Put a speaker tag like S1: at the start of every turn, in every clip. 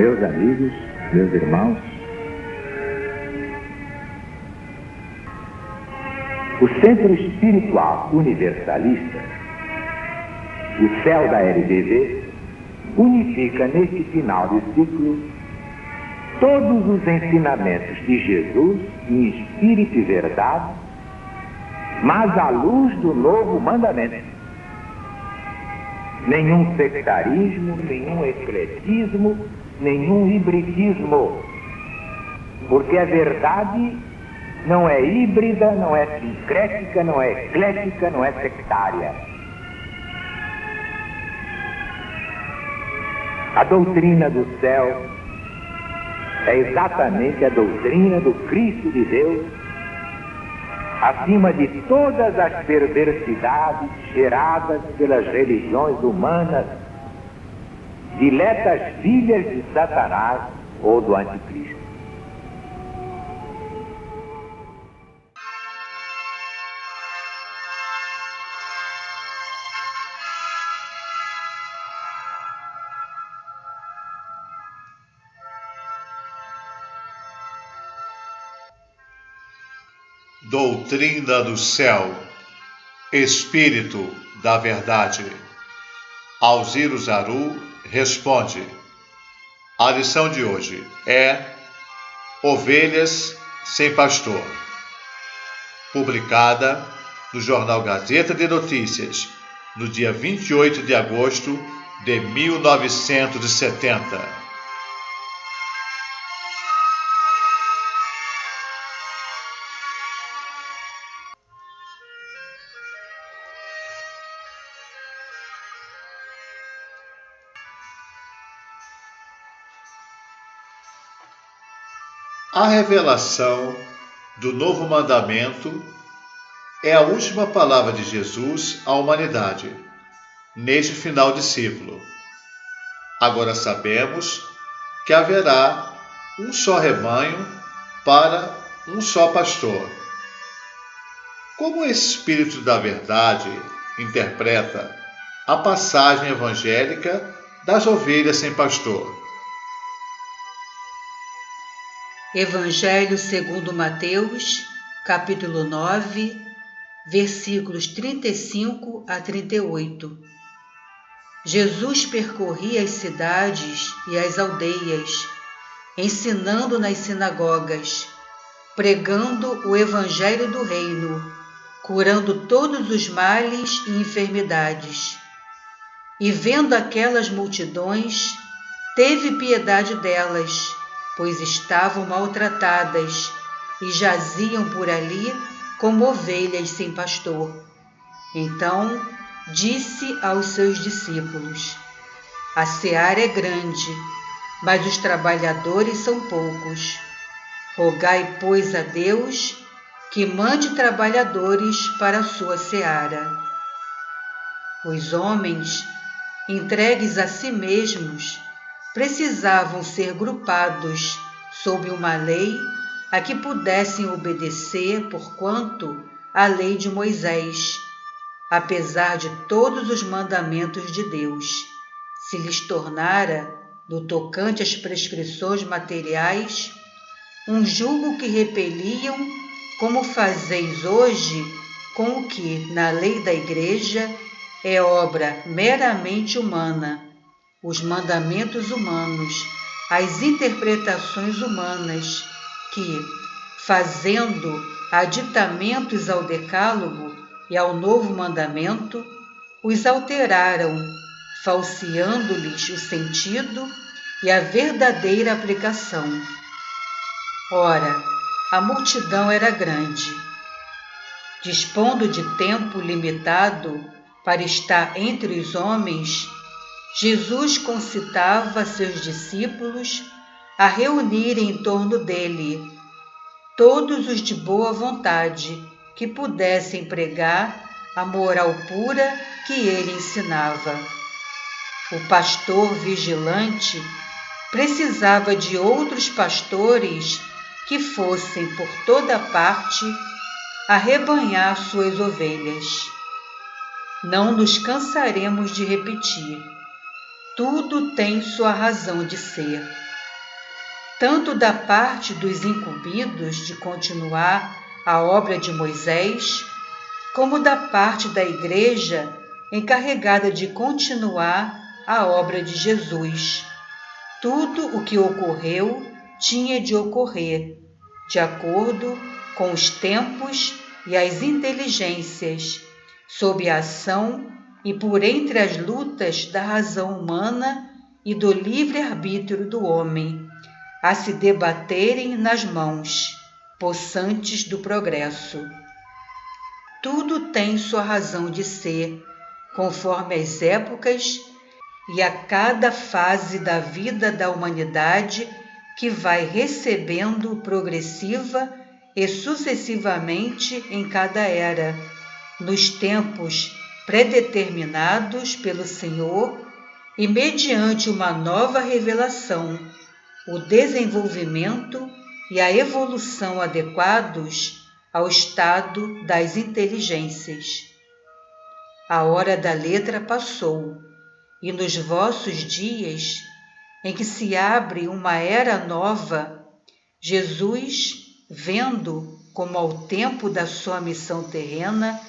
S1: Meus amigos, meus irmãos, o Centro Espiritual Universalista, o céu da LBV, unifica neste final de ciclo todos os ensinamentos de Jesus em espírito e verdade, mas à luz do novo mandamento. Nenhum sectarismo, nenhum ecletismo, nenhum hibridismo, porque a verdade não é híbrida, não é sincrética, não é eclética, não é sectária. A doutrina do céu é exatamente a doutrina do Cristo de Deus, acima de todas as perversidades geradas pelas religiões humanas, diletas filhas de Satanás ou do Anticristo.
S2: Doutrina do céu, Espírito da verdade. Alziro Zaru responde. A lição de hoje é Ovelhas sem Pastor, publicada no jornal Gazeta de Notícias, no dia 28 de agosto de 1970. A revelação do novo mandamento é a última palavra de Jesus à humanidade, neste final de ciclo. Agora sabemos que haverá um só rebanho para um só pastor. Como o Espírito da Verdade interpreta a passagem evangélica das ovelhas sem pastor?
S3: Evangelho segundo Mateus, capítulo 9, versículos 35 a 38. Jesus percorria as cidades e as aldeias, ensinando nas sinagogas, pregando o evangelho do reino, curando todos os males e enfermidades. E vendo aquelas multidões, teve piedade delas, pois estavam maltratadas e jaziam por ali como ovelhas sem pastor. Então disse aos seus discípulos: A seara é grande, mas os trabalhadores são poucos. Rogai, pois, a Deus que mande trabalhadores para a sua seara. Os homens, entregues a si mesmos, precisavam ser grupados sob uma lei a que pudessem obedecer, porquanto a lei de Moisés, apesar de todos os mandamentos de Deus, se lhes tornara, no tocante às prescrições materiais, um jugo que repeliam, como fazeis hoje com o que, na lei da Igreja, é obra meramente humana, os mandamentos humanos, as interpretações humanas, que, fazendo aditamentos ao Decálogo e ao Novo Mandamento, os alteraram, falseando-lhes o sentido e a verdadeira aplicação. Ora, a multidão era grande. Dispondo de tempo limitado para estar entre os homens, Jesus concitava seus discípulos a reunirem em torno dele todos os de boa vontade que pudessem pregar a moral pura que ele ensinava. O pastor vigilante precisava de outros pastores que fossem por toda parte arrebanhar suas ovelhas. Não nos cansaremos de repetir: tudo tem sua razão de ser. tanto da parte dos incumbidos de continuar a obra de Moisés, como da parte da Igreja encarregada de continuar a obra de Jesus. Tudo o que ocorreu tinha de ocorrer, de acordo com os tempos e as inteligências, sob a ação e por entre as lutas da razão humana e do livre-arbítrio do homem, a se debaterem nas mãos, possantes do progresso. Tudo tem sua razão de ser, conforme as épocas e a cada fase da vida da humanidade que vai recebendo progressiva e sucessivamente em cada era, nos tempos predeterminados pelo Senhor e mediante uma nova revelação, o desenvolvimento e a evolução adequados ao estado das inteligências. A hora da letra passou, e nos vossos dias, em que se abre uma era nova, Jesus, vendo, como ao tempo da sua missão terrena,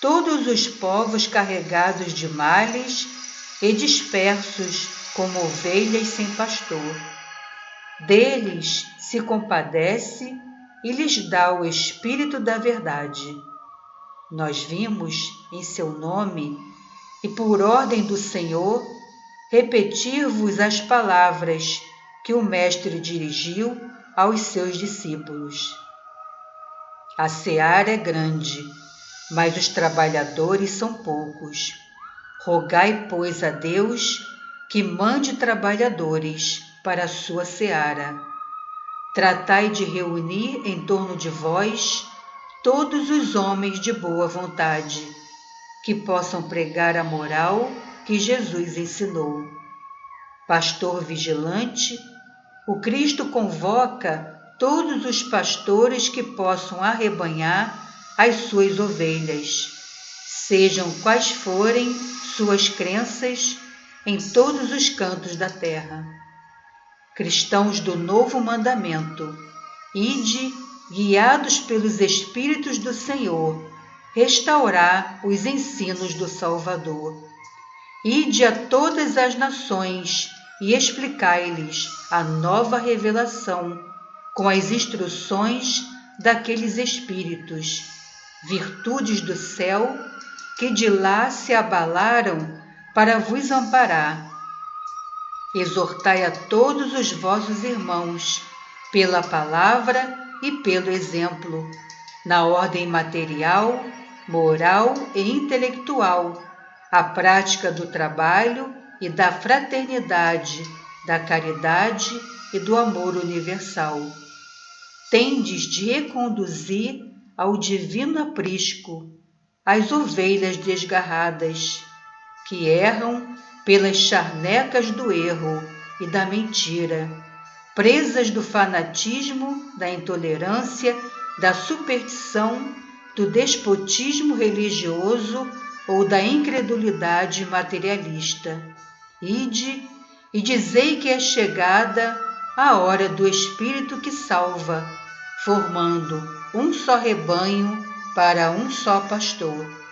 S3: todos os povos carregados de males e dispersos como ovelhas sem pastor, deles se compadece e lhes dá o Espírito da verdade. Nós vimos, em seu nome, e por ordem do Senhor, repetir-vos as palavras que o Mestre dirigiu aos seus discípulos. A seara é grande, mas os trabalhadores são poucos. Rogai, pois, a Deus que mande trabalhadores para a sua seara. Tratai de reunir em torno de vós todos os homens de boa vontade, que possam pregar a moral que Jesus ensinou. Pastor vigilante, o Cristo convoca todos os pastores que possam arrebanhar as suas ovelhas, sejam quais forem suas crenças em todos os cantos da terra. Cristãos do novo mandamento, ide, guiados pelos Espíritos do Senhor, restaurar os ensinos do Salvador. Ide a todas as nações e explicai-lhes a nova revelação com as instruções daqueles Espíritos, virtudes do céu que de lá se abalaram para vos amparar. Exortai a todos os vossos irmãos, pela palavra e pelo exemplo, na ordem material, moral e intelectual, a prática do trabalho e da fraternidade, da caridade e do amor universal. Tendes de reconduzir ao divino aprisco as ovelhas desgarradas, que erram pelas charnecas do erro e da mentira, presas do fanatismo, da intolerância, da superstição, do despotismo religioso ou da incredulidade materialista. Ide e dizei que é chegada a hora do Espírito que salva, formando um só rebanho para um só pastor.